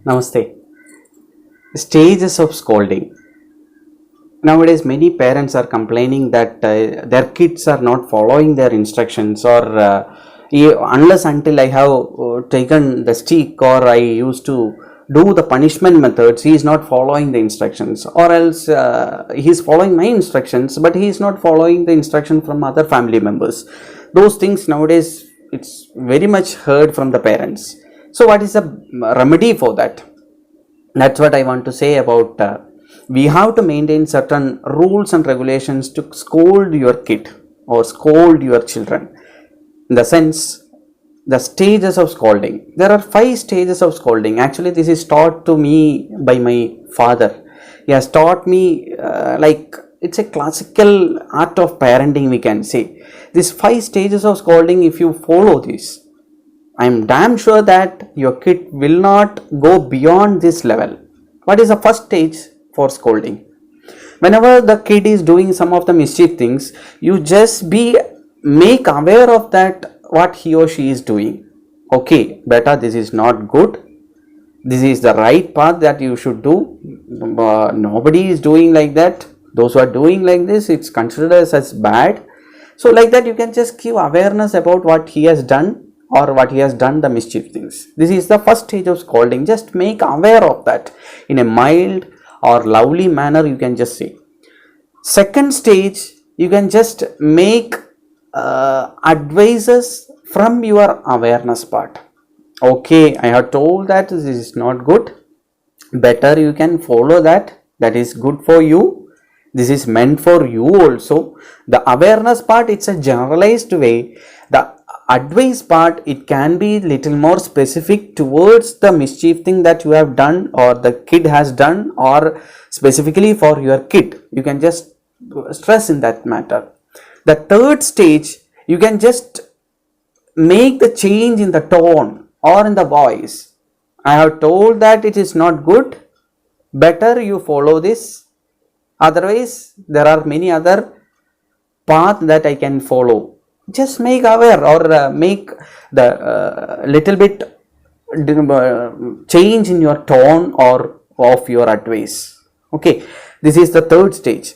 Namaste. Stages of scolding. Nowadays, many parents are complaining that their kids are not following their instructions, or unless until I have taken the stick or I used to do the punishment methods, he is not following the instructions, or else he is following my instructions, but he is not following the instruction from other family members. Those things nowadays, it's very much heard from the parents. So, what is the remedy for that? That's what I want to say about. We have to maintain certain rules and regulations to scold your kid or scold your children. In the sense, the stages of scolding. There are 5 stages of scolding. Actually, this is taught to me by my father. He has taught me like it's a classical art of parenting, we can say. These 5 stages of scolding, if you follow this, I am damn sure that your kid will not go beyond this level. What is the first stage for scolding? Whenever the kid is doing some of the mischief things, you just make aware of that what he or she is doing. Okay, beta, this is not good. This is the right path that you should do. Nobody is doing like that. Those who are doing like this, it's considered as bad. So like that, you can just give awareness about what he has done or what he has done the mischief things. This is the first stage of scolding. Just make aware of that in a mild or lovely manner, you can just say. Second stage, you can just make advices from your awareness part. Okay, I have told that this is not good. Better you can follow that. That is good for you. This is meant for you also. The awareness part, it's a generalized way. The advice part, it can be little more specific towards the mischief thing that you have done or the kid has done, or specifically for your kid. You can just stress in that matter. The third stage, you can just make the change in the tone or in the voice. I have told that it is not good. Better you follow this. Otherwise, there are many other paths that I can follow. Just make aware or make the little bit change in your tone or of your advice. Okay, this is the third stage.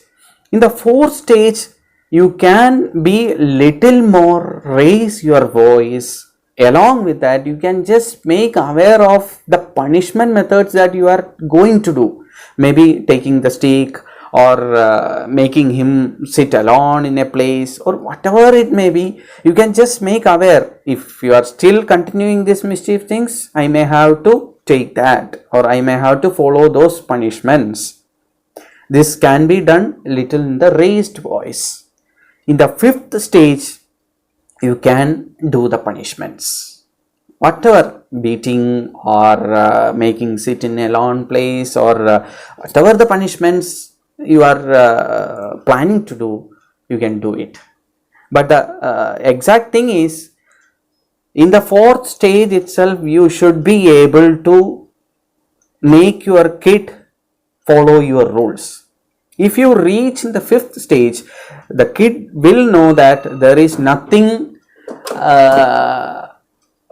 In the fourth stage, you can be little more raise your voice. Along with that, you can just make aware of the punishment methods that you are going to do. Maybe taking the stick, or making him sit alone in a place, or whatever it may be. You can just make aware, if you are still continuing this mischief things, I may have to take that, or I may have to follow those punishments. This can be done little in the raised voice. In the fifth stage, you can do the punishments, whatever, beating or making sit in a lone place, or whatever the punishments you are planning to do, you can do it. But the exact thing is, in the fourth stage itself, you should be able to make your kid follow your rules. If you reach in the fifth stage, the kid will know that there is nothing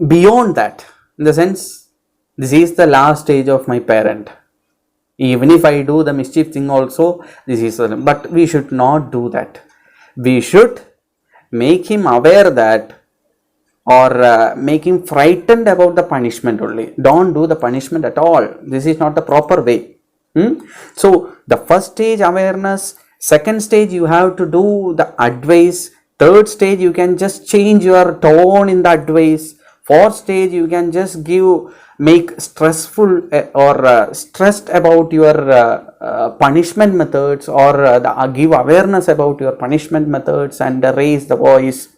beyond that. In the sense, this is the last stage of my parent. Even if I do the mischief thing also, this is, but we should not do that. We should make him aware that, or make him frightened about the punishment only. Don't do the punishment at all. This is not the proper way. So the first stage, awareness. Second stage, you have to do the advice. Third stage, you can just change your tone in the advice. Fourth stage, you can just make stressful or stressed about your punishment methods, or give awareness about your punishment methods and raise the voice.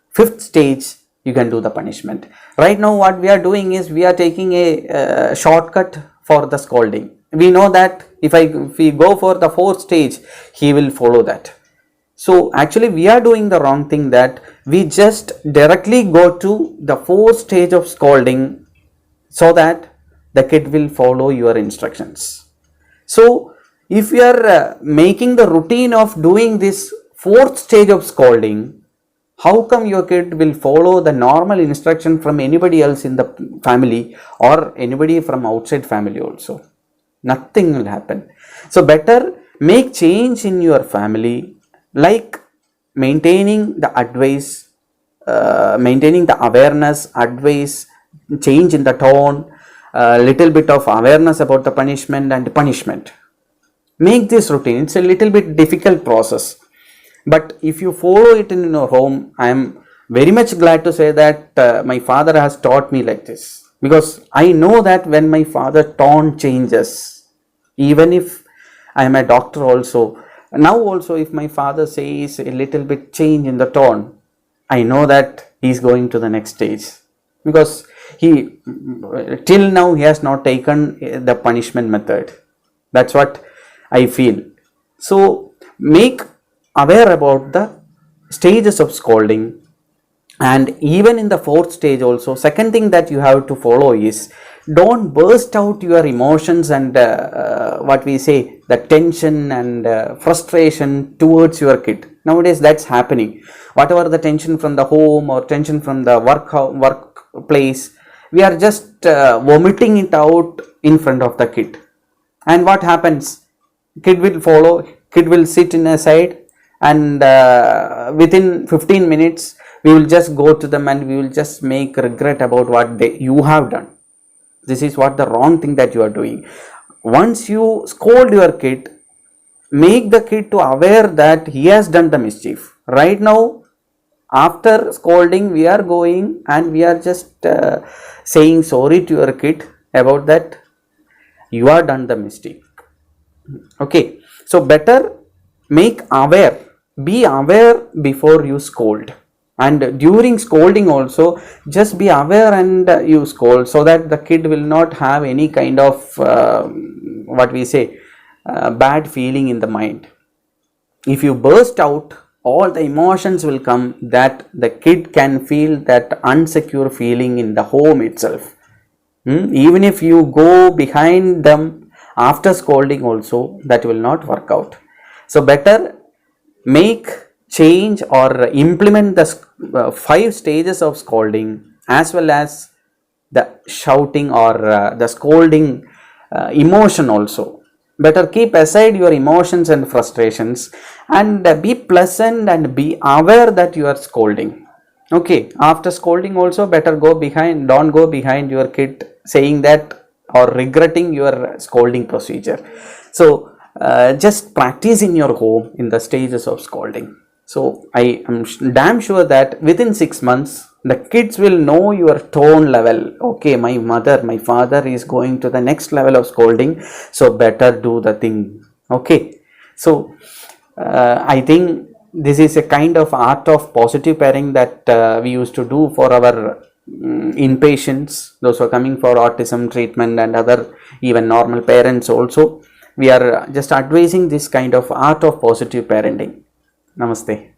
Fifth stage, you can do the punishment. Right now what we are doing is, we are taking a shortcut for the scolding. We know that if we go for the fourth stage, he will follow that. So actually we are doing the wrong thing, that we just directly go to the fourth stage of scolding, so that the kid will follow your instructions. So if you are making the routine of doing this fourth stage of scolding, How come your kid will follow the normal instruction from anybody else in the family or anybody from outside family also? Nothing will happen. So better make change in your family, like maintaining the advice, maintaining the awareness, advice, change in the tone, little bit of awareness about the punishment and punishment. Make this routine. It's a little bit difficult process, but if you follow it in your home, I am very much glad to say that my father has taught me like this, because I know that when my father tone changes, even if I am a doctor also, now also if my father says a little bit change in the tone, I know that he is going to the next stage, because he till now he has not taken the punishment method. That's what I feel. So make aware about the stages of scolding, and even in the fourth stage also, second thing that you have to follow is, don't burst out your emotions and what we say, the tension and frustration towards your kid. Nowadays that's happening. Whatever the tension from the home or tension from the workplace, we are just vomiting it out in front of the kid. And what happens? Kid will follow, kid will sit in a side, and within 15 minutes we will just go to them and we will just make regret about what you have done. This is what the wrong thing that you are doing. Once you scold your kid, make the kid to aware that he has done the mischief. Right now, after scolding, we are going and we are just saying sorry to your kid about that you are done the mistake. Okay, so better make aware, be aware before you scold, and during scolding also just be aware and you scold, so that the kid will not have any kind of what we say, bad feeling in the mind. If you burst out, all the emotions will come, that the kid can feel that unsecure feeling in the home itself. Even if you go behind them after scolding also, that will not work out. So better make change or implement the 5 stages of scolding, as well as the shouting or the scolding emotion also. Better keep aside your emotions and frustrations, and be pleasant and be aware that you are scolding. Okay, after scolding also, better go behind, don't go behind your kid saying that or regretting your scolding procedure. So just practice in your home in the stages of scolding. So I am damn sure that within 6 months the kids will know your tone level. Okay, my father is going to the next level of scolding, so better do the thing. Okay, so I think this is a kind of art of positive parenting that we used to do for our inpatients, those who are coming for autism treatment, and other even normal parents also. We are just advising this kind of art of positive parenting. Namaste.